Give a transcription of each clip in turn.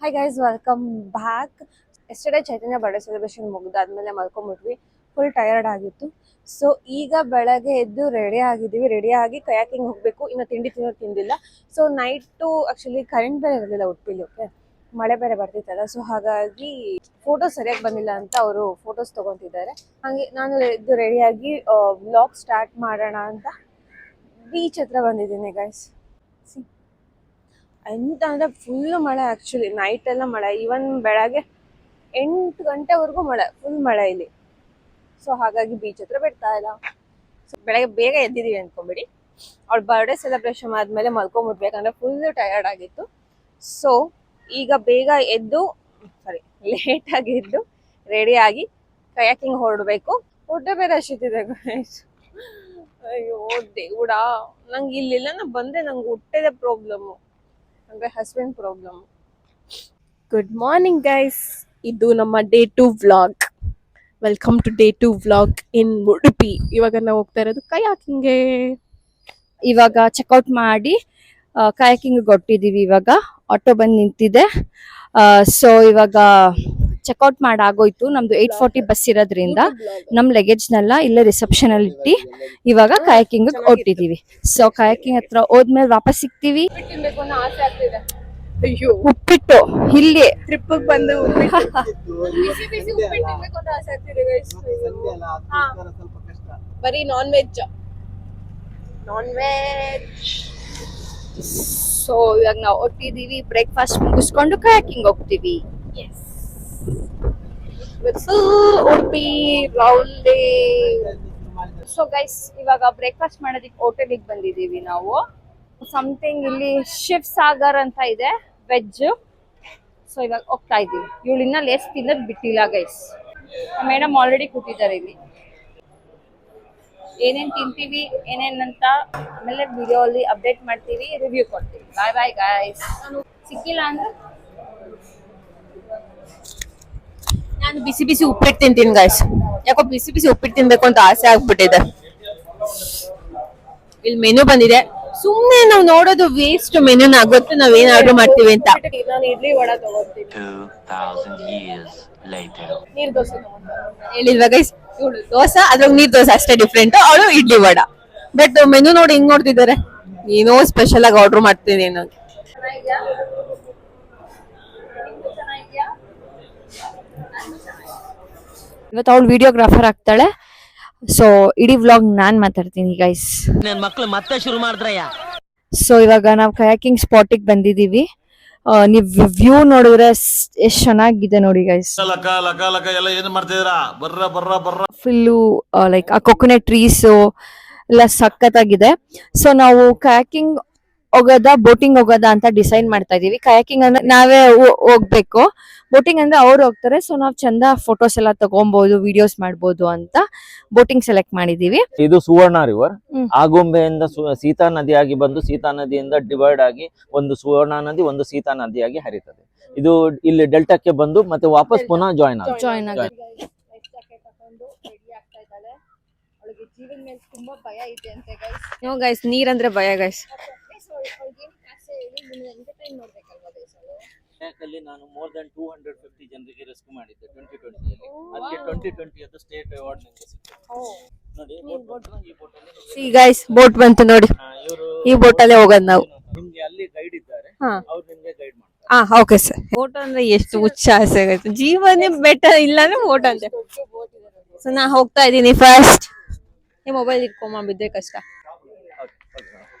Hi guys, welcome back. Yesterday Chaitanya birthday celebration ಮುಗಿದಾದ್ಮೇಲೆ ಮಲ್ಕೊಂಡ್ಬಿಟ್ವಿ. Full tired ಆಗಿತ್ತು. ಸೊ ಈಗ ಬೆಳಗ್ಗೆ ಎದ್ದು ರೆಡಿ ಆಗಿದ್ದೀವಿ. ರೆಡಿ ಆಗಿ ಕಯಾಕಿಂಗ್ ಹೋಗಬೇಕು. ಇನ್ನು ತಿಂಡಿ ತಿಂದಿಲ್ಲ. ಸೊ ನೈಟು ಆ್ಯಕ್ಚುಲಿ ಕರೆಂಟ್ ಬೇರೆ ಇರಲಿಲ್ಲ ಉಡುಪಿಲಿ. ಓಕೆ, ಮಳೆ ಬೇರೆ ಬರ್ತಿತ್ತಲ್ಲ. ಸೊ ಹಾಗಾಗಿ ಫೋಟೋಸ್ ಸರಿಯಾಗಿ ಬಂದಿಲ್ಲ ಅಂತ ಅವರು ಫೋಟೋಸ್ ತೊಗೊತಿದ್ದಾರೆ. ಹಾಗೆ ನಾನು ಎದ್ದು ರೆಡಿಯಾಗಿ ವ್ಲಾಗ್ ಸ್ಟಾರ್ಟ್ ಮಾಡೋಣ ಅಂತ ಬೀಚ್ ಹತ್ರ ಬಂದಿದ್ದೀನಿ ಗೈಸ್. ಎಂತ ಅಂದರೆ ಫುಲ್ ಮಳೆ. ಆ್ಯಕ್ಚುಲಿ ನೈಟ್ ಎಲ್ಲ ಮಳೆ. ಈವನ್ ಬೆಳಗ್ಗೆ 8 ಗಂಟೆವರೆಗೂ ಮಳೆ, ಫುಲ್ ಮಳೆ ಇಲ್ಲಿ. ಸೊ ಹಾಗಾಗಿ ಬೀಚ್ ಹತ್ರ ಬಿಡ್ತಾ ಇಲ್ಲ. ಸೊ ಬೆಳಗ್ಗೆ ಬೇಗ ಎದ್ದಿದ್ದೀವಿ ಅಂದ್ಕೊಂಬಿಡಿ. ಅವ್ಳ ಬರ್ಡೇ ಸೆಲೆಬ್ರೇಷನ್ ಆದಮೇಲೆ ಮಲ್ಕೊಂಬಿಡ್ಬೇಕಂದ್ರೆ ಫುಲ್ ಟಯರ್ಡ್ ಆಗಿತ್ತು. ಸೊ ಈಗ ಬೇಗ ಎದ್ದು ಲೇಟಾಗಿ ಎದ್ದು ರೆಡಿಯಾಗಿ ಕಯಾಕಿಂಗ್ ಹೊರಡಬೇಕು. ಹೊಟ್ಟೆ ಬೇರೆ ಹಸಿತಿದೆ ಗೈಸ್. ಅಯ್ಯೋ ದೇವ್ಡಾ, ನಂಗೆ ಇಲ್ಲಿಲ್ಲ. ನಾ ಬಂದೆ, ನಂಗೆ ಹೊಟ್ಟೆದೆ ಪ್ರಾಬ್ಲಮ್ಮು, ಅಂದರೆ husband problem. Good morning guys, ಇದು ನಮ್ಮ day 2 vlog. Welcome to day 2 vlog in Udupi. ಇವಾಗ ನಾವು ಹೋಗ್ತಾ ಇರೋದು ಕಯಾಕಿಂಗ್ಗೆ. ಇವಾಗ ಚೆಕ್ಔಟ್ ಮಾಡಿ ಕಯಾಕಿಂಗ್ ಕೊಟ್ಟಿದ್ದೀವಿ. ಇವಾಗ ಆಟೋ ಬಂದು ನಿಂತಿದೆ. ಸೊ ಇವಾಗ ಚೆಕ್ಔಟ್ ಮಾಡಾಗೋಯ್ತು. ನಮ್ದು 8:40 ಬಸ್ ಇರೋದ್ರಿಂದ ನಮ್ ಲಗೇಜ್ನೆಲ್ಲ ಇಲ್ಲೇ ರಿಸೆಪ್ಷನ್ ಅಲ್ಲಿ ಇಟ್ಟು ಇವಾಗ ಕಯಾಕಿಂಗ್ ಕೊಟ್ಟಿದ್ದೀವಿ. ಸೊ ಕಯಾಕಿಂಗ್ ಹತ್ರ ಹೋದ್ಮೇಲೆ ವಾಪಸ್ ಸಿಗ್ತೀವಿ. ತಿನ್ಬೇಕು ಅನ್ನೋ ಆಸೆ ಆಗ್ತಿದೆ. ಅಯ್ಯೋ, ಉಪ್ಪಿಟ್ಟು ಇಲ್ಲಿ ಟ್ರಿಪ್ ಬಂದು ಬಿಸಿ ಬಿಸಿ ಉಪ್ಪಿಟ್ಟು ತಿನ್ಬೇಕು ಅಂತ ಆಸೆ ಆಗ್ತಿದೆ ಗೈಸ್. ಬರೀ ನಾನ್ ವೆಜ್. ಸೊ ಇವಾಗ ನಾವು ಹೊಟ್ಟಿದೀವಿ. ಬ್ರೇಕ್ಫಾಸ್ಟ್ ಮುಗಿಸ್ಕೊಂಡು ಕಯಾಕಿಂಗ್ ಹೋಗ್ತೀವಿ. ಉಡುಪಿ ರೌಂಡಿಂಗ್. ಸೊ ಗೈಸ್, ಇವಾಗ ಬ್ರೇಕ್ಫಾಸ್ಟ್ ಮಾಡೋದಕ್ಕೆ ಹೋಟೆಲಿಗೆ ಬಂದಿದ್ದೀವಿ ನಾವು. ಸಮಥಿಂಗ್ ಇಲ್ಲಿ ಶಿವ್ ಸಾಗರ್ ಅಂತ ಇದೆ, ವೆಜ್. ಸೊ ಇವಾಗ ಹೋಗ್ತಾ ಇದ್ದೀವಿ. ಇವಳು ಇನ್ನ ಲೇಸ್ ತಿನ್ನೋದು ಬಿಟ್ಟಿಲ್ಲ ಗೈಸ್. ಮೇಡಮ್ ಆಲ್ರೆಡಿ ಕೂತಿದ್ದಾರೆ ಇಲ್ಲಿ. ಏನೇನ್ ತಿಂತೀವಿ ಏನೇನಂತ ಆಮೇಲೆ ವಿಡಿಯೋ ಅಲ್ಲಿ ಅಪ್ಡೇಟ್ ಮಾಡ್ತೀವಿ, ರಿವ್ಯೂ ಕೊಡ್ತೀವಿ. ಬಾಯ್ ಬಾಯ್ ಗೈಸ್. ಸಿಕ್ಕಿಲ್ಲ ಅಂದ್ರೆ ನಾನು ಬಿಸಿ ಬಿಸಿ ಉಪ್ಪಿಟ್ಟು ತಿಂತೀನಿ ಗೈಸ್. ಯಾಕೋ ಬಿಸಿ ಬಿಸಿ ಉಪ್ಪಿಟ್ಟು ತಿನ್ಬೇಕು ಅಂತ ಆಸೆ ಆಗ್ಬಿಟ್ಟಿದೆ. ಇಲ್ಲಿ ಮೆನು ಬಂದಿದೆ. ಸುಮ್ಮನೆ ನಾವು ನೋಡೋದು ವೇಸ್ಟ್. ಮೆನುನ ಗೊತ್ತು ನಾವೇನ್ ಆರ್ಡರ್ ಮಾಡ್ತೀವಿ ಅಂತ. ನಾನು ಇಡ್ಲಿ ವಡ ತಗೋತೀನಿ. 2000 years later. ನೀರ್ ದೋಸೆ ಹೇಳಿಲ್ವಾ ಗೈಸ್? ಇವಳು ದೋಸೆ, ಅದ್ರಾಗ ನೀರ್ ದೋಸೆ ಅಷ್ಟೇ ಡಿಫ್ರೆಂಟ್. ಅವಳು ಇಡ್ಲಿ ವಡ. ಬಟ್ ಮೆನು ನೋಡಿ ಹಿಂಗ್ ನೋಡ್ತಿದ್ದಾರೆ. ಏನೋ ಸ್ಪೆಷಲ್ ಆಗಿ ಆರ್ಡರ್ ಮಾಡ್ತೀನಿ ಏನೋ. ಇವತ್ತು ಅವಳು ವಿಡಿಯೋಗ್ರಾಫರ್ ಆಗ್ತಾಳೆ. ಸೊ ಇಡೀ ವ್ಲಾಗ್ ನಾನ್ ಮಾತಾಡ್ತೀನಿ ಗೈಸ್. ನನ್ನ ಮಕ್ಕಳು ಮತ್ತೆ ಶುರು ಮಾಡಿದ್ರಯ್ಯ. ಸೊ ಇವಾಗ ನಾವು ಕಯಾಕಿಂಗ್ ಸ್ಪಾಟಿಗೆ ಬಂದಿದ್ದೀವಿ. ನೀವ್ ವ್ಯೂ ನೋಡಿದ್ರೆ ಎಷ್ಟ್ ಚೆನ್ನಾಗಿದೆ ನೋಡಿ ಗೈಸ್. ಫುಲ್ಲು ಲೈಕ್ ಆ ಕೊಕೊನೆಟ್ ಟ್ರೀಸ್ ಎಲ್ಲ ಸಖತ್ತಾಗಿದೆ. ಸೊ ನಾವು ಕಯಾಕಿಂಗ್ ಹೋಗೋದ ಬೋಟಿಂಗ್ ಹೋಗೋದ ಅಂತ ಡಿಸೈಡ್ ಮಾಡ್ತಾ ಇದೀವಿ. ಕಯಾಕಿಂಗ್ ಅಂದ್ರೆ ನಾವೇ ಹೋಗ್ಬೇಕು, ಬೋಟಿಂಗ್ ಅಂದ್ರೆ ಅವ್ರು ಹೋಗ್ತಾರೆ. ಸೊ ನಾವ್ ಚಂದ ಫೋಟೋಸ್ ಎಲ್ಲ ತಗೊಬಹುದು, ವಿಡಿಯೋಸ್ ಮಾಡ್ಬೋದು ಅಂತ ಬೋಟಿಂಗ್ ಸೆಲೆಕ್ಟ್ ಮಾಡಿದೀವಿ. ಇದು ಸುವರ್ಣ ರಿವರ್. ಆಗುಂಬೆಯಿಂದ ಸೀತಾ ನದಿಯಾಗಿ ಬಂದು ಸೀತಾ ನದಿಯಿಂದ ಡಿವೈಡ್ ಆಗಿ ಒಂದು ಸುವರ್ಣ ನದಿ, ಒಂದು ಸೀತಾ ನದಿಯಾಗಿ ಹರಿತದೆ. ಇದು ಇಲ್ಲಿ ಡೆಲ್ಟಾಕ್ಕೆ ಬಂದು ಮತ್ತೆ ವಾಪಸ್ ಪುನಃ ಜಾಯಿನ್ ಆಗುತ್ತೆ. ಜೀವನ ಮೇಲೆ ತುಂಬಾ ಭಯ ಇದೆ ಅಂತೆ ಗೈಸ್. ನೋ ಗೈಸ್, ನೀರಂದ್ರೆ ಭಯ ಗೈಸ್. ಅಲ್ಲಿ ನಾನು ಮೋರ್ ದನ್ 250 ಜನರಿಗೆ ರೆಸ್ಕ್ಯೂ ಮಾಡಿದ್ದೆ 2020 ಅಲ್ಲಿ. ಅದಕ್ಕೆ 2020 ಅದು ಸ್ಟೇಟ್ ಅವಾರ್ಡ್ ನನಗೆ ಸಿಕ್ಕಿದೆ. ನೋಡಿ ಈ ಬೋಟ್ ಅಲ್ಲಿ ಸಿ ಗೈಸ್, ಬೋಟ್ ಬಂತು ನೋಡಿ. ಈ ಬೋಟ್ ಅಲ್ಲೇ ಹೋಗೋದು ನಾವು. ನಿಮ್ಗೆ ಅಲ್ಲಿ ಗೈಡ್ ಇದ್ದಾರೆ, ಅವ್ರು ನಿಮ್ಗೆ ಗೈಡ್ ಮಾಡ್ತಾರೆ. Okay sir. ಬೋಟ್ ಅಂದ್ರೆ ಎಷ್ಟು ಹುಚ್ಚ ಆಸೆ ಆಗುತ್ತೆ. ಜೀವನೇ ಬೆಟರ್ ಇಲ್ಲ ಅಂದ್ರೆ ಬೋಟ್ ಅಂತೆ. ಸೊ ನಾ ಹೋಗ್ತಾ ಇದ್ದೀನಿ ಫಸ್ಟ್. ಈ ಮೊಬೈಲ್ ಇಟ್ಕೊಂಬ ಬಿದ್ದೆ ಕಷ್ಟ.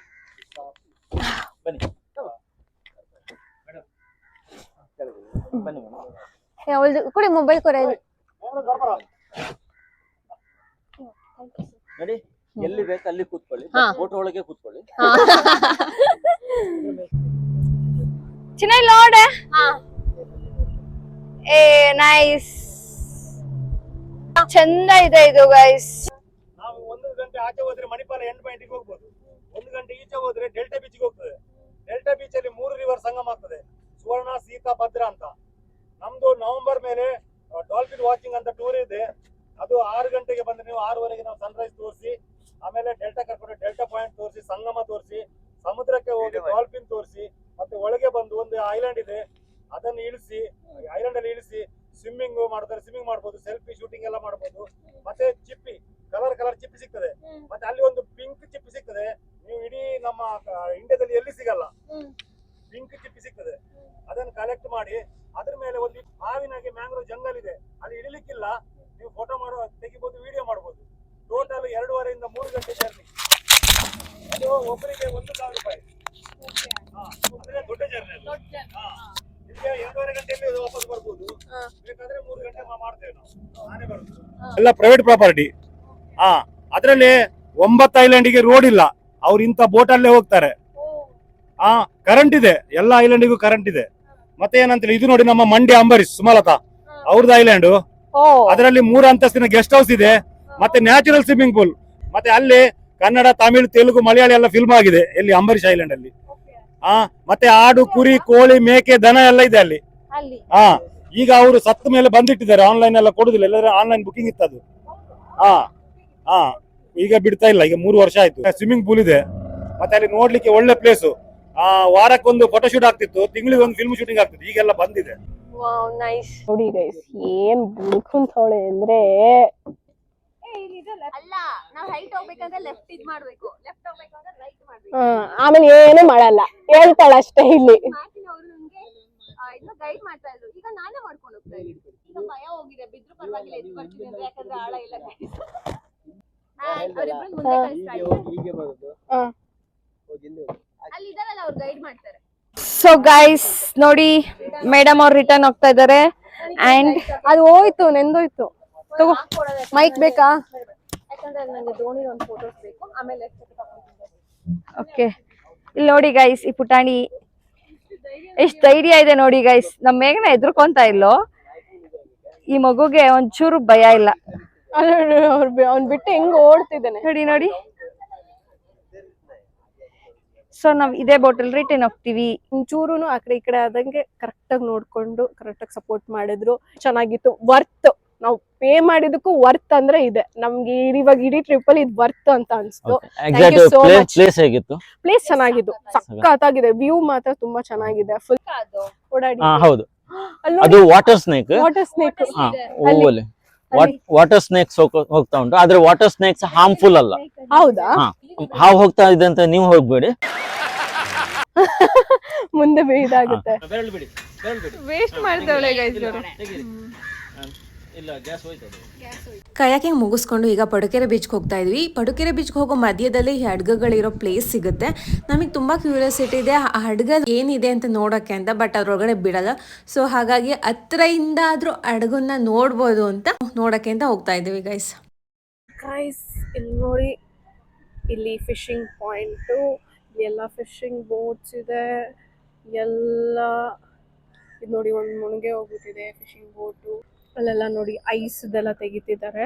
ಬನ್ನಿ ಕೊಡಿ ಮೊಬೈಲ್ ಕೊಡಿ. ನೋಡಿ, ಎಲ್ಲಿ ಬೇಕು ಅಲ್ಲಿ ಕೂತ್ಕೊಳ್ಳಿ, ಬೋಟ್ ಒಳಗೆ ಕೂತ್ಕೊಳ್ಳಿ. ಚೆನ್ನಾಗಿ ನೋಡೆ. ಏ ನೈಸ್, ಚಂದ ಇದೆ ಇದು ಗೈಸ್. ನಾವು 1 ಗಂಟೆ ಆಚೆ ಹೋದ್ರೆ ಮಣಿಪಾಲ ಎಂಡ್ ಪಾಯಿಂಟ್ಗೆ ಹೋಗ್ಬೋದು. 1 ಗಂಟೆ ಈಚೆ ಹೋದ್ರೆ ಡೆಲ್ಟಾ ಬೀಚ್ಗೆ ಹೋಗ್ತದೆ. ಡೆಲ್ಟಾ ಬೀಚ್ ಅಲ್ಲಿ 3 ರಿವರ್ ಸಂಗಮ ಆಗ್ತದೆ, ಸುವರ್ಣ, ಸೀತಾ, ಭದ್ರಾ ಅಂತ. ನಮ್ದು ನವೆಂಬರ್ ಮೇಲೆ ಡಾಲ್ಫಿನ್ ವಾಚಿಂಗ್ ಅಂತ ಟೂರ್ ಇದೆ. ಅದು 6 ಗಂಟೆಗೆ ಬಂದ್ರೆ ನೀವು 6:30ಗೆ ನಾವು ಸನ್ರೈಸ್ ತೋರಿಸಿ, ಆಮೇಲೆ ಡೆಲ್ಟಾ ಕರ್ಕೊಂಡು ಡೆಲ್ಟಾ ಪಾಯಿಂಟ್ ತೋರಿಸಿ, ಸಂಗಮ ತೋರಿಸಿ, ಸಮುದ್ರಕ್ಕೆ ಹೋಗಿ ಡಾಲ್ಫಿನ್ ತೋರಿಸಿ, ಮತ್ತೆ ಒಳಗೆ ಬಂದು ಒಂದು ಐಲ್ಯಾಂಡ್ ಇದೆ ಅದನ್ನು ಇಳಿಸಿ ಐಲ್ಯಾಂಡ್ ಅಲ್ಲಿ ಇಳಿಸಿ ಸ್ವಿಮ್ಮಿಂಗ್ ಮಾಡ್ತಾರೆ, ಸ್ವಿಮ್ಮಿಂಗ್ ಮಾಡ್ಬೋದು, ಸೆಲ್ಫಿ ಶೂಟಿಂಗ್ ಎಲ್ಲ ಮಾಡ್ಬೋದು. ಮತ್ತೆ ಚಿಪ್ಪಿ ಕಲರ್ ಚಿಪ್ಪಿ ಸಿಗ್ತದೆ. ಮತ್ತೆ ಅಲ್ಲಿ ಒಂದು ಪಿಂಕ್ ಚಿಪ್ಪಿ ಸಿಗ್ತದೆ, ನೀವು ಇಡೀ ನಮ್ಮ ಇಂಡಿಯಾದಲ್ಲಿ ಎಲ್ಲಿ ಸಿಗಲ್ಲ. ಪಿಂಕ್ ಚಿಪ್ಪಿ ಸಿಗ್ತದೆ, ಅದನ್ನು ಕಲೆಕ್ಟ್ ಮಾಡಿ ಅದ್ರ ಮೇಲೆ ಒಂದು ಮಾವಿನಾಗೆ ಮ್ಯಾಂಗ್ರೋವ್ ಜಂಗಲ್ ಇದೆ, ಅಲ್ಲಿ ಇಳಿಲಿಕ್ಕಿಲ್ಲ, ನೀವು ಫೋಟೋ ತೆಗಿಬಹುದು, ವಿಡಿಯೋ ಮಾಡಬಹುದು. ಟೋಟಲ್ 2.5 ಇಂದ 3 ಗಂಟೆ ಜರ್ನಿ. ಅದು ಒಬ್ಬರಿಗೆ 1,000 ರೂಪಾಯಿ. ಅದೇ ದೊಡ್ಡ ಜರ್ನಿ ಅದು. ನಿಮಗೆ 2.5 ಗಂಟೆಯಲ್ಲಿ ವಾಪಸ್ ಬರ್ಬೋದು, ಬೇಕಾದ್ರೆ 3 ಗಂಟೆ ಮಾಡ್ತೇವೆ ನಾವು, ನಾನೇ ಬರುದು. ಎಲ್ಲ ಪ್ರೈವೇಟ್ ಪ್ರಾಪರ್ಟಿ. ಅದರಲ್ಲಿ 9 ಐಲ್ಯಾಂಡಿಗೆ ರೋಡ್ ಇಲ್ಲ, ಅವ್ರು ಇಂಥ ಬೋಟ್ ಅಲ್ಲೇ ಹೋಗ್ತಾರೆ. ಕರೆಂಟ್ ಇದೆ, ಎಲ್ಲ ಐಲ್ಯಾಂಡಿಗೂ ಕರೆಂಟ್ ಇದೆ. ಮತ್ತೆ ಏನಂತ ಇದು ನೋಡಿ, ನಮ್ಮ ಮಂಡ್ಯ ಅಂಬರೀಶ್ ಸುಮಲತಾ ಅವ್ರದ್ದು ಐಲ್ಯಾಂಡ್, ಅದರಲ್ಲಿ 3 ಅಂತಸ್ತಿನ ಗೆಸ್ಟ್ ಹೌಸ್ ಇದೆ, ಮತ್ತೆ ನ್ಯಾಚುರಲ್ ಸ್ವಿಮ್ಮಿಂಗ್ ಪೂಲ್. ಮತ್ತೆ ಅಲ್ಲಿ ಕನ್ನಡ, ತಮಿಳು, ತೆಲುಗು, ಮಲಯಾಳಿ ಎಲ್ಲ ಫಿಲ್ಮ್ ಆಗಿದೆ ಎಲ್ಲಿ ಅಂಬರೀಶ್ ಐಲ್ಯಾಂಡ್ ಅಲ್ಲಿ. ಮತ್ತೆ ಆಡು, ಕುರಿ, ಕೋಳಿ, ಮೇಕೆ, ದನ ಎಲ್ಲ ಇದೆ ಅಲ್ಲಿ. ಈಗ ಅವರು ಸತ್ತ ಮೇಲೆ ಬಂದಿಟ್ಟಿದ್ದಾರೆ, ಆನ್ಲೈನ್ ಎಲ್ಲ ಕೊಡುದಿಲ್ಲ, ಎಲ್ಲರೂ ಆನ್ಲೈನ್ ಬುಕಿಂಗ್ ಇತ್ತದು. ಈಗ ಬಿಡ್ತಾ ಇಲ್ಲ, ಈಗ 3 ವರ್ಷ ಆಯ್ತು. ಸ್ವಿಮ್ಮಿಂಗ್ ಪೂಲ್ ಇದೆ, ಮತ್ತೆ ಅಲ್ಲಿ ನೋಡ್ಲಿಕ್ಕೆ ಒಳ್ಳೆ ಪ್ಲೇಸ್. ವಾರಕ್ಕೊಂದು ಫೋಟೋ ಶೂಟ್ ಆಗ್ತಿತ್ತು, ತಿಂಗಳಿಗೆ ಒಂದು ಫಿಲ್ಮ್ ಶೂಟಿಂಗ್ ಆಗ್ತಿತ್ತು, ಈಗೆಲ್ಲ ಬಂದಿದೆ. ನೈಸ್. ನೋಡಿ ಗೈಸ್ ಏನ್ ಬುಡ್ಕೊಂತವಳೆ ಅಂದ್ರೆ, ಅಲ್ಲ ನಾವು ಹೈಟ್ ಹೋಗ್ಬೇಕಂದ್ರೆ ಲೆಫ್ಟ್ ಇದ್ ಮಾಡ್ಬೇಕು, ಲೆಫ್ಟ್ ಹೋಗ್ಬೇಕಂದ್ರೆ ರೈಟ್ ಮಾಡ್ಬೇಕು. ಆಮೇಲೆ ಏನು ಮಾಡಲ್ಲ, ಹೇಳ್ತಾಳ ಅಷ್ಟೇ. ಇಲ್ಲಿ ಮಾರ್ಟಿನ್ ಅವರು ನಮ್ಗೆ ಇದನ್ನ ಗೈಡ್ ಮಾಡ್ತಾ ಇದ್ರು, ಈಗ ನಾನೇ ಮಾಡ್ಕೊಂಡು ಹೋಗ್ತಾ ಇದ್ದೀನಿ. ಈಗ ಭಯ ಹೋಗಿದೆ, ಬಿದ್ರು ಪರವಾಗಿಲ್ಲ, ಎದ್ದು ಬರ್ತೀನಿ ಅಂದ್ರೆ, ಯಾಕಂದ್ರೆ ಆಳ ಇಲ್ಲ. ಅವರಿಬ್ರು ಮುಂದೆ ಕಳಿಸ್ತಾ ಅಲ್ಲಿ ಇದಾರಲ್ಲ, ಅವ್ರು ಗೈಡ್ ಮಾಡ್ತಾರೆ. ಸೊ ಗೈಸ್ ನೋಡಿ, ಮೇಡಮ್ ಅವ್ರು ರಿಟರ್ನ್ ಹೋಗ್ತಾ ಇದಾರೆ. ಅಂಡ್ ಅದು ಹೋಯ್ತು, ನೆಂದೋಯ್ತು. ತಗೋ, ಮೈಕ್ ಬೇಕಾ? ಯಾಕಂದ್ರೆ ನನಗೆ ಧೋನಿ ಒಂದು ಫೋಟೋಸ್ ಬೇಕು, ಆಮೇಲೆ ಓಕೆ, ಇಲ್ಲಿ ನೋಡಿ ಗೈಸ್, ಈ ಪುಟಾಣಿ ಎಷ್ಟ್ ಧೈರ್ಯ ಇದೆ ನೋಡಿ ಗೈಸ್. ನಮ್ ಮೇಘನ ಎದ್ರುಕೊಂತ ಇಲ್ಲೋ, ಈ ಮಗುಗೆ ಒಂಚೂರು ಭಯ ಇಲ್ಲ. ಅವ್ನ್ ಬಿಟ್ಟು ಹೆಂಗ್ ಓಡ್ತಿದ್ದಾನೆ ನೋಡಿ ನೋಡಿ. ಸೊ ನಾವ್ ಇದೇ ಬೋಟಲ್ ರಿಟರ್ನ್ ಹೋಗ್ತೀವಿ. ಒಂಚೂರುನು ಆ ಕಡೆ ಈ ಕಡೆ ಆದಂಗೆ ಕರೆಕ್ಟ್ ಆಗಿ ನೋಡ್ಕೊಂಡು ಕರೆಕ್ಟ್ ಆಗಿ ಸಪೋರ್ಟ್ ಮಾಡಿದ್ರು, ಚೆನ್ನಾಗಿತ್ತು. ವರ್ತ್, ನಾವು ಪೇ ಮಾಡಿದಕ್ಕೂ ವರ್ತ್ ಅಂದ್ರೆ ಇದೆ ನಮ್ಗೆ. ಇವಾಗ ಇಡೀ ಟ್ರಿಪ್ ಅಲ್ಲಿ ಇದು ವರ್ತ್ ಅಂತ ಅನ್ಸ್ತು. ಪ್ಲೇಸ್ ಹೇಗಿತ್ತು? ಪ್ಲೇಸ್ ಚೆನ್ನಾಗಿತ್ತು, ಸಕ್ಕತ್ತಾಗಿದೆ. ವ್ಯೂ ಮಾತ್ರ ತುಂಬಾ ಚೆನ್ನಾಗಿದೆ. ಫುಲ್ ಓಡಾಡಿ. ಹೌದು, ಅದು water snake. Water snake water snakes ಹೋಗ್ತಾ ಉಂಟು, ಆದ್ರೆ ವಾಟರ್ ಸ್ನೇಕ್ಸ್ ಹಾರ್ಮ್ಫುಲ್ ಅಲ್ಲ. ಹೌದಾ? ಹಾವು ಹೋಗ್ತಾ ಇದೆ ಅಂತ ನೀವು ಹೋಗ್ಬೇಡಿ, ಮುಂದೆ ಇದಾಗುತ್ತೆ. Waste ಮಾಡ್ತಾವಳೆ guys. ಕಯಾಕಿಂಗ್ ಮುಗಿಸ್ಕೊಂಡು ಈಗ ಪಡುಕೆರೆ ಬೀಚ್ಗೆ ಹೋಗ್ತಾ ಇದ್ವಿ. ಪಡುಕೆರೆ ಬೀಚ್ಗೆ ಹೋಗೋ ಮಧ್ಯದಲ್ಲಿ ಈ ಹಡ್ಗಗಳಿರೋ ಪ್ಲೇಸ್ ಸಿಗುತ್ತೆ. ನಮಗೆ ತುಂಬ ಕ್ಯೂರಿಯಾಸಿಟಿ ಇದೆ ಆ ಹಡ್ಗ ಏನಿದೆ ಅಂತ ನೋಡೋಕ್ಕೆ ಅಂತ, ಬಟ್ ಅದ್ರೊಳಗಡೆ ಬಿಡಲ್ಲ. ಸೊ ಹಾಗಾಗಿ ಹತ್ರದಿಂದ ಆದರೂ ಹಡ್ಗನ್ನ ನೋಡ್ಬೋದು ಅಂತ ನೋಡೋಕ್ಕೆ ಅಂತ ಹೋಗ್ತಾ ಇದ್ದೀವಿ ಗೈಸ್. ಇಲ್ಲಿ ನೋಡಿ, ಇಲ್ಲಿ ಫಿಶಿಂಗ್ ಪಾಯಿಂಟು, ಎಲ್ಲ ಫಿಶಿಂಗ್ ಬೋಟ್ಸ್ ಇದೆ ಎಲ್ಲ. ಇದು ನೋಡಿ, ಒಂದು ಮುಳುಗೆ ಹೋಗ್ಬಿಟ್ಟಿದೆ ಫಿಶಿಂಗ್ ಬೋಟು. ಅಲ್ಲೆಲ್ಲ ನೋಡಿ ಐಸ್ದೆಲ್ಲ ತೆಗಿತಿದ್ದಾರೆ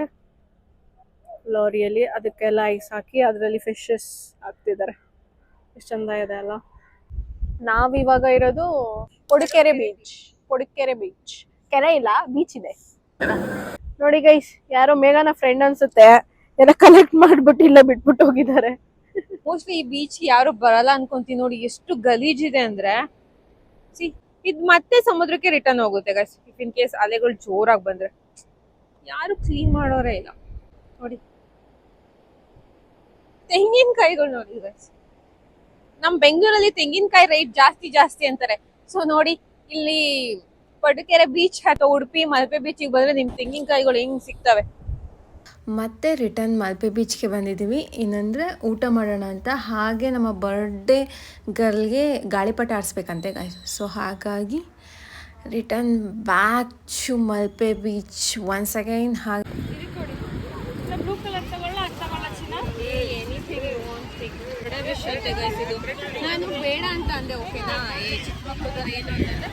ಲಾರಿಯಲ್ಲಿ, ಅದಕ್ಕೆಲ್ಲ ಐಸ್ ಹಾಕಿ ಅದರಲ್ಲಿ ಫಿಶಸ್ ಹಾಕ್ತಿದ್ದಾರೆ. ಎಷ್ಟು ಚಂದ ಇದೆ ಅಲ್ಲ. ನಾವಿವಾಗ ಇರೋದು ಪಡುಕೆರೆ ಬೀಚ್. ಪಡುಕೆರೆ ಬೀಚ್, ಕೆರೆ ಇಲ್ಲ, ಬೀಚ್ ಇದೆ ನೋಡಿ ಗೈಸ್. ಯಾರೋ ಮೇಘನ ಫ್ರೆಂಡ್ ಅನ್ಸುತ್ತೆ, ಎಲ್ಲ ಕಲೆಕ್ಟ್ ಮಾಡ್ಬಿಟ್ಟು ಇಲ್ಲ ಬಿಟ್ಬಿಟ್ಟು ಹೋಗಿದ್ದಾರೆ. ಮೋಸ್ಟ್ಲಿ ಈ ಬೀಚ್ ಯಾರು ಬರಲ್ಲ ಅನ್ಕೊಂತೀನಿ. ನೋಡಿ ಎಷ್ಟು ಗಲೀಜಿದೆ ಅಂದ್ರೆ, ಇದ್ ಮತ್ತೆ ಸಮುದ್ರಕ್ಕೆ ರಿಟರ್ನ್ ಹೋಗುತ್ತೆ ಗೈಸ್. ಇಫ್ ಇನ್ ಕೇಸ್ ಅಲೆಗಳು ಜೋರಾಗಿ ಬಂದ್ರೆ ಯಾರು ಕ್ಲೀನ್ ಮಾಡೋರೇ ಇಲ್ಲ. ನೋಡಿ ತೆಂಗಿನಕಾಯಿಗಳು ನೋಡಿ ಗೈಸ್, ನಮ್ ಬೆಂಗಳೂರಲ್ಲಿ ತೆಂಗಿನಕಾಯಿ ರೇಟ್ ಜಾಸ್ತಿ ಅಂತಾರೆ. ಸೊ ನೋಡಿ, ಇಲ್ಲಿ ಪಡುಕೆರೆ ಬೀಚ್ ಅಥವಾ ಉಡುಪಿ ಮಲ್ಪೆ ಬೀಚಿಗೆ ಬಂದ್ರೆ ನಿಮ್ ತೆಂಗಿನಕಾಯಿಗಳು ಹೆಂಗ್ ಸಿಗ್ತವೆ. ಮತ್ತೆ ರಿಟರ್ನ್ ಮಲ್ಪೆ ಬೀಚ್ಗೆ ಬಂದಿದ್ದೀವಿ. ಏನಂದರೆ ಊಟ ಮಾಡೋಣ ಅಂತ. ಹಾಗೆ ನಮ್ಮ ಬರ್ಡೇ ಗರ್ಲ್ಗೆ ಗಾಳಿಪಟ ಆಡಿಸ್ಬೇಕಂತೆ ಗಾಯ್ಸ್. ಸೊ ಹಾಗಾಗಿ return back to Malpe beach once again. ಹಾಗೆ ನಾನು ಬೇಡ ಅಂತ ಅಂದೆ, ಓಕೆನಾ? ಚಿಕ್ಕ ಮಕ್ಕಳು ಏನು ಅಂತಂದ್ರೆ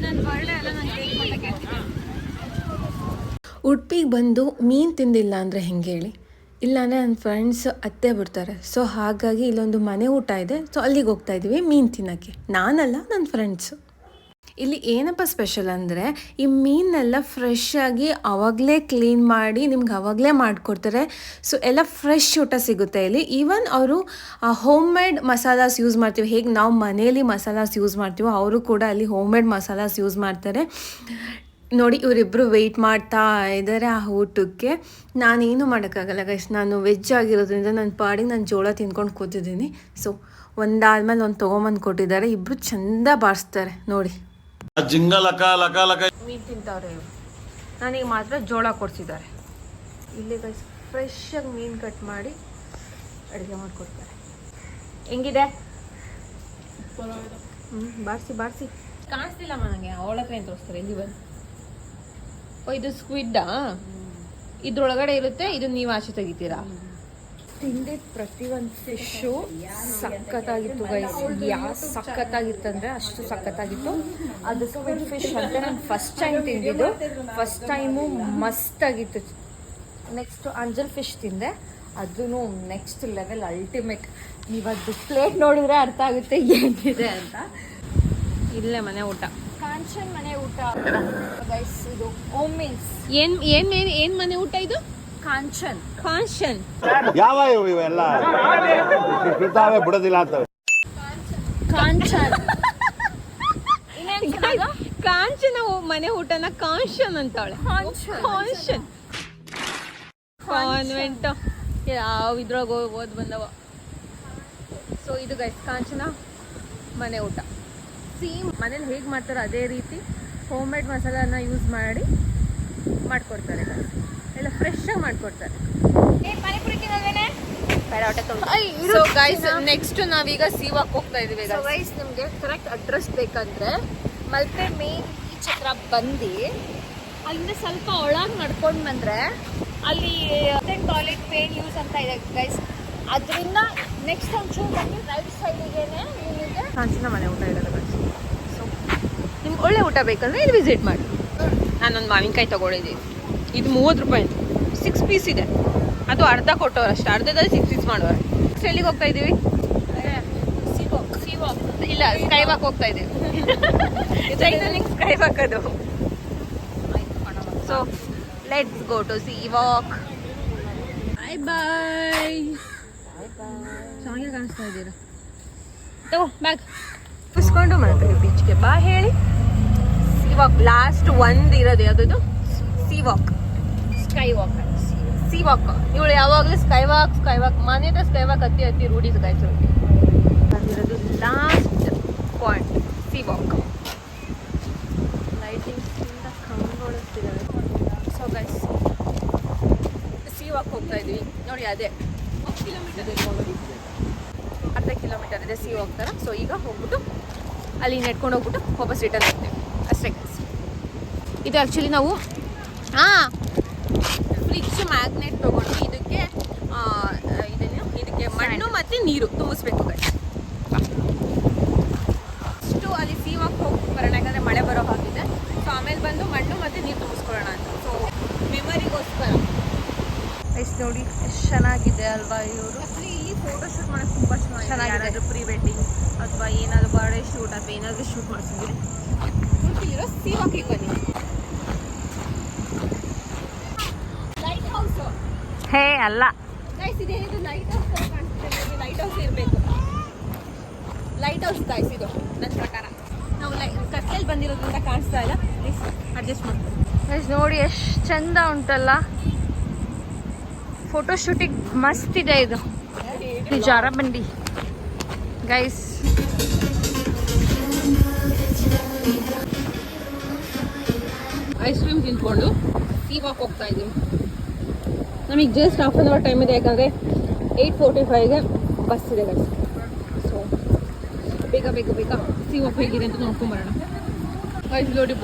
ನನ್ನ ಬರ್ಡೇ ಎಲ್ಲ ನಂಗೆ ಉಡುಪಿಗೆ ಬಂದು ಮೀನು ತಿಂದಿಲ್ಲ ಅಂದರೆ ಹೆಂಗೆ ಹೇಳಿ? ಇಲ್ಲಾಂದರೆ ನನ್ನ ಫ್ರೆಂಡ್ಸ್ ಅತ್ತೆ ಬಿಡ್ತಾರೆ. ಸೊ ಹಾಗಾಗಿ ಇಲ್ಲೊಂದು ಮನೆ ಊಟ ಇದೆ, ಸೊ ಅಲ್ಲಿಗೆ ಹೋಗ್ತಾ ಇದ್ದೀವಿ ಮೀನು ತಿನ್ನೋಕ್ಕೆ. ನಾನಲ್ಲ, ನನ್ನ ಫ್ರೆಂಡ್ಸು. ಇಲ್ಲಿ ಏನಪ್ಪ ಸ್ಪೆಷಲ್ ಅಂದರೆ ಈ ಮೀನೆಲ್ಲ ಫ್ರೆಶ್ ಆಗಿ ಅವಾಗಲೇ ಕ್ಲೀನ್ ಮಾಡಿ ನಿಮ್ಗೆ ಅವಾಗಲೇ ಮಾಡಿಕೊಡ್ತಾರೆ. ಸೊ ಎಲ್ಲ ಫ್ರೆಶ್ ಊಟ ಸಿಗುತ್ತೆ ಇಲ್ಲಿ. ಈವನ್ ಅವರು ಹೋಮ್ ಮೇಡ್ ಮಸಾಲಾಸ್ ಯೂಸ್ ಮಾಡ್ತೀವಿ, ಹೇಗೆ ನಾವು ಮನೇಲಿ ಮಸಾಲಾಸ್ ಯೂಸ್ ಮಾಡ್ತೀವೋ ಅವರು ಕೂಡ ಅಲ್ಲಿ ಹೋಮ್ ಮೇಡ್ ಮಸಾಲಾಸ್ ಯೂಸ್ ಮಾಡ್ತಾರೆ. ನೋಡಿ ಇವರಿಬ್ಬರು ವೆಯ್ಟ್ ಮಾಡ್ತಾ ಇದ್ದಾರೆ ಆ ಊಟಕ್ಕೆ. ನಾನೇನು ಮಾಡೋಕ್ಕಾಗಲ್ಲ ಗೈಸ್, ನಾನು ವೆಜ್ ಆಗಿರೋದ್ರಿಂದ ನನ್ನ ಪಾಡಿಗೆ ನಾನು ಜೋಳ ತಿನ್ಕೊಂಡು ಕೂತಿದ್ದೀನಿ. ಸೊ ಒಂದಾದ್ಮೇಲೆ ಒಂದು ತೊಗೊಂಬಂದು ಕೊಟ್ಟಿದ್ದಾರೆ. ಇಬ್ಬರು ಚಂದ ಬಾರಿಸ್ತಾರೆ ನೋಡಿ. ಮೀನು ತಿಂತವ್ರೆ ಇವರು, ನನಗೆ ಮಾತ್ರ ಜೋಳ ಕೊಡ್ಸಿದ್ದಾರೆ. ಇಲ್ಲಿ ಗೈಸ್ ಫ್ರೆಶ್ಶಾಗಿ ಮೀನು ಕಟ್ ಮಾಡಿ ಅಡುಗೆ ಮಾಡಿಕೊಡ್ತಾರೆ. ಹೆಂಗಿದೆ? ಬಾರಿಸಿ ಕಾಣಿಸ್ತಿಲ್ಲಮ್ಮ ನನಗೆ. ಅವಳ ಹತ್ರ ಏನು ತೋರಿಸ್ತಾರೆ ಇಲ್ಲಿ ಬಂದು. ಇದು ಸ್ಕ್ವಿಡ್ಡಾ? ಇದ್ರೊಳಗಡೆ ಇರುತ್ತೆ, ಇದು ನೀವು ಆಚೆ ತೆಗಿತೀರಾ? ತಿಂದಿದ್ದ ಪ್ರತಿಯೊಂದು ಫಿಶ್ಶು ಸಖತ್ತಾಗಿತ್ತು ಗೈಸ್. ಸಖತ್ತಾಗಿತ್ತಂದರೆ ಅಷ್ಟು ಸಖತ್ತಾಗಿತ್ತು. ಅದು ಸ್ಕ್ವಿಡ್ ಫಿಶ್ ಅಂತ ನಾನು ಫಸ್ಟ್ ಟೈಮ್ ತಿಂದಿದ್ದು. ಫಸ್ಟ್ ಟೈಮು ಮಸ್ತಾಗಿತ್ತು. ನೆಕ್ಸ್ಟು ಅಂಜಲ್ ಫಿಶ್ ತಿಂದೆ, ಅದೂ ನೆಕ್ಸ್ಟ್ ಲೆವೆಲ್ ಅಲ್ಟಿಮೇಟ್. ನೀವದು ಪ್ಲೇಟ್ ನೋಡಿದ್ರೆ ಅರ್ಥ ಆಗುತ್ತೆ ಏನಿದೆ ಅಂತ. ಇಲ್ಲೇ ಮನೆ ಊಟ, ಕಾಂಚನ್ ಮನೆ ಊಟ ಗೈಸ್. ಇದು ಓಮ್ ಮೀನ್ಸ್ ಏನ್ ಮನೆ ಊಟ ಇದು? ಕಾಂಚನ್ ಯಾವ ಇವೆಲ್ಲ ಬಿಡೋದಿಲ್ಲ ಅಂತವೆ. ಕಾಂಚನ ಮನೆ ಊಟನ ಕಾಂಶನ್ ಅಂತಾಳೆ. ಕಾನ್ವೆಂಟ್ ಯಾವ ಇದ್ರಾಗ ಓದ್ ಬಂದವ. ಸೊ ಇದು ಗೈಸ್ ಕಾಂಚನ ಮನೆ ಊಟ. ಸೇಮ್ ಮನೇಲಿ ಹೇಗೆ ಮಾಡ್ತಾರೋ ಅದೇ ರೀತಿ ಹೋಮ್ ಮೇಡ್ ಮಸಾಲಾನ ಯೂಸ್ ಮಾಡಿ ಮಾಡಿಕೊಡ್ತಾರೆ. ಎಲ್ಲ ಫ್ರೆಶ್ ಆಗಿ ಮಾಡಿಕೊಡ್ತಾರೆ. ಸೊ ಗೈಸ್ ನೆಕ್ಸ್ಟ್ ನಾವೀಗ ಸೀವಾಕ್ ಹೋಗ್ತಾ ಇದೀವಿ. ಗೈಸ್ ನಿಮಗೆ ಕರೆಕ್ಟ್ ಅಡ್ರೆಸ್ ಬೇಕಂದ್ರೆ ಮಲ್ಪೆ ಮೇನ್ ಬೀಚ್ ಹತ್ರ ಬಂದು ಅಲ್ಲಿಂದ ಸ್ವಲ್ಪ ಒಳಗೆ ನಡ್ಕೊಂಡು ಬಂದರೆ ಅಲ್ಲಿ ಟಾಯ್ಲೆಟ್ ಪೇನ್ ಯೂಸ್ ಅಂತ ಇದೆ ಗೈಸ್. ಅದರಿಂದ ನೆಕ್ಸ್ಟ್ ಒಂಚೂರು ಬಂದು ರೈಟ್ ಸೈಡಿಗೇನೆ ನಿಮಗೆ ಕಾಂಚನ ಮನೆ ಊಟ ಇರೋದು ಗೈಸ್. ಸೊ ನಿಮ್ಗೆ ಒಳ್ಳೆ ಊಟ ಬೇಕಂದ್ರೆ ಇಲ್ಲಿ ವಿಸಿಟ್ ಮಾಡಿ. ನಾನೊಂದು ಮಾವಿನಕಾಯಿ ತೊಗೊಂಡಿದ್ದೀನಿ, ಇದು 30 ರೂಪಾಯಿ, 6 ಪೀಸ್ ಇದೆ. ಅದು ಅರ್ಧ ಕೊಟ್ಟವ್ರು ಅಷ್ಟೇ, ಅರ್ಧದಲ್ಲಿ 6 ಪೀಸ್ ಮಾಡೋರು. ನೆಕ್ಸ್ಟ್ ಎಲ್ಲಿಗೆ ಹೋಗ್ತಾ ಇದ್ದೀವಿ? ಇಲ್ಲ, ಸ್ಕೈ ವಾಕ್ ಹೋಗ್ತಾ ಇದ್ದೀವಿ. ಟೈಟಾನಿಕ್ ಸ್ಕೈ ವಾಕ್ ಅದು. So let's go to sea walk. Bye ಚೆನ್ನಾಗಿ ಕಾಣಿಸ್ತಾ ಇದ್ದೀರಾ? ತಗೋ ಬ್ಯಾಗ್ ಕುಸ್ಕೊಂಡು ಮಲ್ಪೆ ಬೀಚ್ಗೆ ಬಾ ಹೇಳಿ. ಸೀ ವಾಕ್ ಲಾಸ್ಟ್ ಒಂದು ಇರೋದು ಯಾವುದದು? Sea walk, sky walk, sea walk. ಇವಳು ಯಾವಾಗಲೂ ಸ್ಕೈ ವಾಕ್ ಮನೆ ಹತ್ರ ಸ್ಕೈ ವಾಕ್ ಹತ್ತಿ ರೂಢಿ ಗಾಯ್ಸು. ಬಂದಿರೋದು ಲಾಸ್ಟ್ ಪಾಯಿಂಟ್ ಸೀ ವಾಕ್. ಲೈಟಿಂಗ್ಸಿಂದ ಕಂಗೊಳಿಸ್ತಿದ್ದಾವೆ. ಸೊ ಗೈಸ್ ಸೀ ವಾಕ್ ಹೋಗ್ತಾ ಇದ್ವಿ ನೋಡಿ. ಅದೇ 1 ಕಿಲೋಮೀಟರ್, ಅರ್ಧ ಕಿಲೋಮೀಟರ್ ಇದೆ ಸೀ ವಾಕ್ ಥರ. ಸೊ ಈಗ ಹೋಗ್ಬಿಟ್ಟು ಅಲ್ಲಿ ನೆಡ್ಕೊಂಡು ಹೋಗ್ಬಿಟ್ಟು ವಾಪಸ್ ರಿಟರ್ನ್ ಹೋಗ್ತೀವಿ ಅಷ್ಟೇ ಗೈಸ್. ಇದು ಆ್ಯಕ್ಚುಲಿ ನಾವು ಫ್ರಿಡ್ಜ್ ಮ್ಯಾಗ್ನೆಟ್ ತೊಗೊಂಡು ಇದಕ್ಕೆ ಮಣ್ಣು ಮತ್ತು ನೀರು ತುಂಬಿಸ್ಬೇಕು ಗೈಸ್. ಅಷ್ಟು ಅಲ್ಲಿ ಸೀ ವಾಕ್ ಹೋಗಿ ಬರೋಣ, ಯಾಕಂದರೆ ಮಳೆ ಬರೋ ಹಾಗಿದೆ. ಸೊ ಆಮೇಲೆ ಬಂದು ಮಣ್ಣು ಮತ್ತು ನೀರು ತುಂಬಿಸ್ಕೊಳ್ಳೋಣ ಅಂತ. ಸೊ ಮೆಮರಿಗೋಸ್ಕರ ಎಷ್ಟು ನೋಡಿ ಎಷ್ಟು ಚೆನ್ನಾಗಿದೆ ಅಲ್ವಾ. ಇವರು ಇಲ್ಲಿ ಫೋಟೋ ಶೂಟ್ ಮಾಡೋಕ್ಕೆ ತುಂಬ ಚೆನ್ನಾಗಿದೆ. ಪ್ರೀ ವೆಡ್ಡಿಂಗ್ ಅಥವಾ ಏನಾದರೂ ಬರ್ಡೇ ಶೂಟ್ ಅಥವಾ ಏನಾದರೂ ಶೂಟ್ ಮಾಡ್ತಿದ್ರೆ ಇರೋ ಸೀ ವಾಕಿಗೆ ಬನ್ನಿ. ಲೈಟ್ ಹೌಸ್ ಹೇ ಅಲ್ಲ ಗೈಸ್, ಇದೇನಿದು ಲೈಟ್ ಹೌಸ್ ಥರ ಕಾಣಿಸ್ತಿದೆ. ಲೈಟ್ ಹೌಸ್ ಇರಬೇಕು. ಲೈಟ್ ಹೌಸ್ ಗೈಸ್ ಇದು ನನ್ನ ಪ್ರಕಾರ. ನಾವು ಕತ್ಲೆಯಲ್ಲಿ ಬಂದಿರೋದ್ರಿಂದ ಕಾಣಿಸ್ತಾ ಇಲ್ಲ. ಪ್ಲೀಸ್ ಅಡ್ಜಸ್ಟ್ ಮಾಡ್ತೀವಿ ಗೈಸ್. ನೋಡಿ ಎಷ್ಟು ಚಂದ ಉಂಟಲ್ಲ. ಫೋಟೋ ಶೂಟಿಗೆ ಮಸ್ತ್ ಇದೆ ಇದು. ಜಾರ ಬಂಡಿ ಗೈಸ್. ಐಸ್ ಕ್ರೀಮ್ ತಿಂದ್ಕೊಂಡು ಸೀ ವಾಕ್ ಹೋಗ್ತಾ ಇದ್ದೀವಿ. ನಮಗೆ just half an hour time ಇದೆ, ಯಾಕಂದರೆ 8:45ಗೆ ಬಸ್ ಇದೆ ಗೈಸ್. ಸೊ ಬೇಗ ಸೀ ವಾಕ್ ಹೇಗಿದೆ ಅಂತ ನೋಡ್ಕೊಂಬರೋಣ ಗೈಸ್. ನೋಡಿ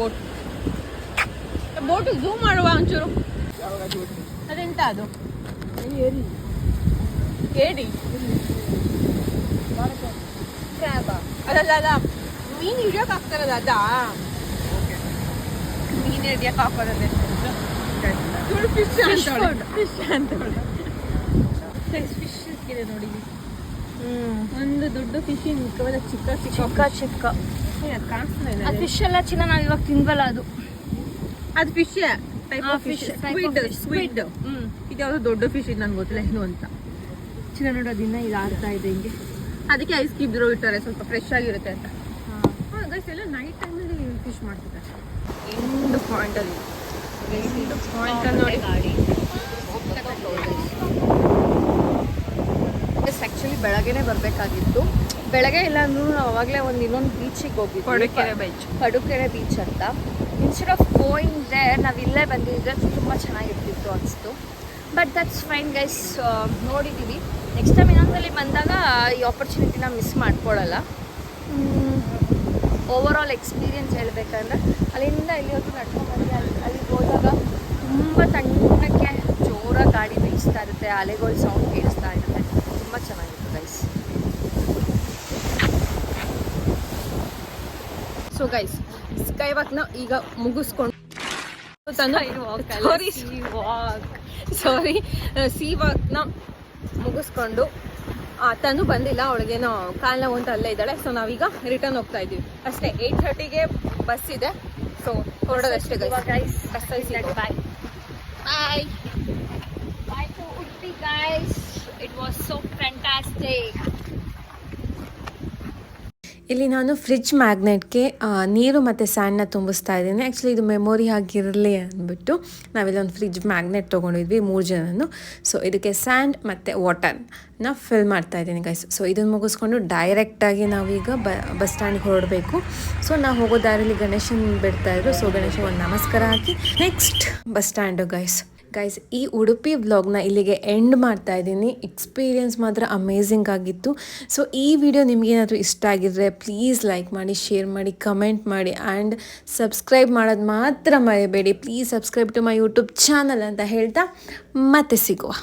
ಬೋಟು ಝೂಮ್ ಮಾಡುವ ಒಂಚೂರು. ಅದೆಂತ ಅದು? ಏಡಿ ಕ್ರ್ಯಾಬ? ಅದಲ್ಲ, ಮೀನು ಹಿಡಿಯೋಕೆ ಹಾಕ್ತಾರಲ್ಲ ಅದಾ? ಮೀನು ಹಿಡಿಯೋಕೆ ಹಾಕೋದಲ್ಲೇ ಫಿಶ್ ಸಿಕ್ಕಿದೆ ನೋಡಿ. ಒಂದು ದೊಡ್ಡ ಫಿಶ್, ಚಿಕ್ಕ ಅದು ಕಾಣಿಸ್ತಾ ಇದೆ ಅದು ಫಿಶ್ ಎಲ್ಲ ಚಿನ್ನ ನಾವ್ ಇವಾಗ ತಿನ್ವಲ್ಲ ಅದು ಅದು fish type of fish, fish type of squid fish. Squid ಇದು ಯಾವ್ದೋ ದೊಡ್ಡ ಫಿಶ್ ಇದು ನಂಗೆ ಗೊತ್ತಿಲ್ಲ ಏನು ಅಂತ. ಚಿನ್ನ ನೋಡೋದಿನ್ನ ಇದು ಆಡ್ತಾ ಇದೆ ಹಿಂಗೆ. ಅದಕ್ಕೆ ಐಸ್ ಕ್ಯೂಬ್ ಇಟ್ಟಾರೆ ಸ್ವಲ್ಪ ಫ್ರೆಶ್ ಆಗಿರುತ್ತೆ ಅಂತ. ಗೈಸ್ ಎಲ್ಲ ನೈಟ್ ಟೈಮಲ್ಲಿ ಫಿಶ್ ಮಾಡ್ತಿದ್ದಾರೆ. ಎಂಡ್ ಪಾಯಿಂಟಲ್ಲಿ ನೋಡಿ ಆಕ್ಚುಲಿ ಬೆಳಗ್ಗೆನೆ ಬರಬೇಕಾಗಿತ್ತು. ಬೆಳಗ್ಗೆ ಇಲ್ಲ ಅಂದ್ರೂ ನಾವು ಅವಾಗಲೇ ಇನ್ನೊಂದು ಬೀಚಿಗೆ ಹೋಗಿದ್ವಿ, ಪಡುಕೆರೆ ಬೀಚ್ ಅಂತ. ಇನ್ಸ್ಟೆಡ್ ಆಫ್ ಗೋಯಿಂಗ್ ದೇರ್ ನಾವು ಇಲ್ಲೇ ಬಂದಿದ್ರೆ ತುಂಬ ಚೆನ್ನಾಗಿರ್ತಿತ್ತು ಅನಿಸ್ತು. ಬಟ್ ದಟ್ಸ್ ಫೈನ್ ಗೈಸ್, ನೋಡಿದ್ದೀವಿ. ನೆಕ್ಸ್ಟ್ ಟೈಮ್ ಇನ್ನೊಂದಲ್ಲಿ ಬಂದಾಗ ಈ ಆಪರ್ಚುನಿಟಿನ ಮಿಸ್ ಮಾಡ್ಕೊಳ್ಳಲ್ಲ. ಓವರ್ ಆಲ್ ಎಕ್ಸ್ಪೀರಿಯನ್ಸ್ ಹೇಳ್ಬೇಕಂದ್ರೆ ಅಲ್ಲಿಂದ ಇಲ್ಲಿವರೆಗೂ ನಡ್ಕೊಂಡ್ಬಂದು ಅಲ್ಲಿಗೆ ಹೋದಾಗ ತುಂಬ ತಣ್ಣಕ್ಕೆ ಜೋರಾಗಿ ಗಾಡಿ ಬೀಳಿಸ್ತಾ ಇರುತ್ತೆ, ಅಲೆಗಳ ಸೌಂಡ್ ಕೇಳಿಸ್ತಾ ಇರುತ್ತೆ. ತುಂಬ ಚೆನ್ನಾಗಿತ್ತು ಗೈಸ್. ಸೊ ಗೈಸ್ ಸ್ಕೈ ವಾಕ್ನ ಈಗ ಮುಗಿಸ್ಕೊಂಡು ಸಿ ವಾಕ್ನ ಮುಗಿಸ್ಕೊಂಡು ತನು ಬಂದಿಲ್ಲ, ಅವಳಿಗೇನೋ ಕಾಲ್ ನೋವು ಅಂತ ಅಲ್ಲೇ ಇದ್ದಾಳೆ. ಸೊ ನಾವೀಗ ರಿಟರ್ನ್ ಹೋಗ್ತಾ ಇದ್ದೀವಿ ಅಷ್ಟೇ. 8:30ಗೆ ಬಸ್ ಇದೆ. ಸೊ ಹೊರಡೋದಷ್ಟೇ ಗೈಸ್. ಬಸ್ಸಲ್ಲಿ ಸಿಗೋಣ. Bye. Bye. Bye to Udupi guys. It was so fantastic. ಇಲ್ಲಿ ನಾನು ಫ್ರಿಡ್ಜ್ ಮ್ಯಾಗ್ನೆಟ್ಗೆ ನೀರು ಮತ್ತು ಸ್ಯಾಂಡ್ನ ತುಂಬಿಸ್ತಾ ಇದ್ದೀನಿ. ಆ್ಯಕ್ಚುಲಿ ಇದು ಮೆಮೊರಿ ಆಗಿರಲಿ ಅಂದ್ಬಿಟ್ಟು ನಾವಿಲ್ಲಿ ಒಂದು ಫ್ರಿಡ್ಜ್ ಮ್ಯಾಗ್ನೆಟ್ ತೊಗೊಂಡಿದ್ವಿ 3 ಜನನು. ಸೊ ಇದಕ್ಕೆ ಸ್ಯಾಂಡ್ ಮತ್ತು ವಾಟರ್ನ ಫಿಲ್ ಮಾಡ್ತಾ ಇದ್ದೀನಿ ಗೈಸ್. ಸೊ ಇದನ್ನು ಮುಗಿಸ್ಕೊಂಡು ಡೈರೆಕ್ಟಾಗಿ ನಾವೀಗ ಬಸ್ ಸ್ಟ್ಯಾಂಡ್ಗೆ ಹೊರಡಬೇಕು. ಸೊ ನಾವು ಹೋಗೋ ದಾರಿಲಿ ಗಣೇಶನ್ ಬಿಡ್ತಾಯಿದ್ರು. ಸೊ ಗಣೇಶ ಒಂದು ನಮಸ್ಕಾರ ಹಾಕಿ ನೆಕ್ಸ್ಟ್ ಬಸ್ ಸ್ಟ್ಯಾಂಡು ಗೈಸ್. ಈ ಉಡುಪಿ ವ್ಲಾಗ್ನ ಇಲ್ಲಿಗೆ ಎಂಡ್ ಮಾಡ್ತಾ ಇದ್ದೀನಿ. ಎಕ್ಸ್ಪೀರಿಯನ್ಸ್ ಮಾತ್ರ ಅಮೇಝಿಂಗ್ ಆಗಿತ್ತು. ಸೊ ಈ ವಿಡಿಯೋ ನಿಮಗೇನಾದರೂ ಇಷ್ಟ ಆಗಿದ್ರೆ ಪ್ಲೀಸ್ ಲೈಕ್ ಮಾಡಿ, ಶೇರ್ ಮಾಡಿ, ಕಮೆಂಟ್ ಮಾಡಿ ಆ್ಯಂಡ್ ಸಬ್ಸ್ಕ್ರೈಬ್ ಮಾಡೋದು ಮಾತ್ರ ಮರೆಯಬೇಡಿ. Please subscribe to my YouTube channel ಅಂತ ಹೇಳ್ತಾ ಮತ್ತೆ ಸಿಗುವ.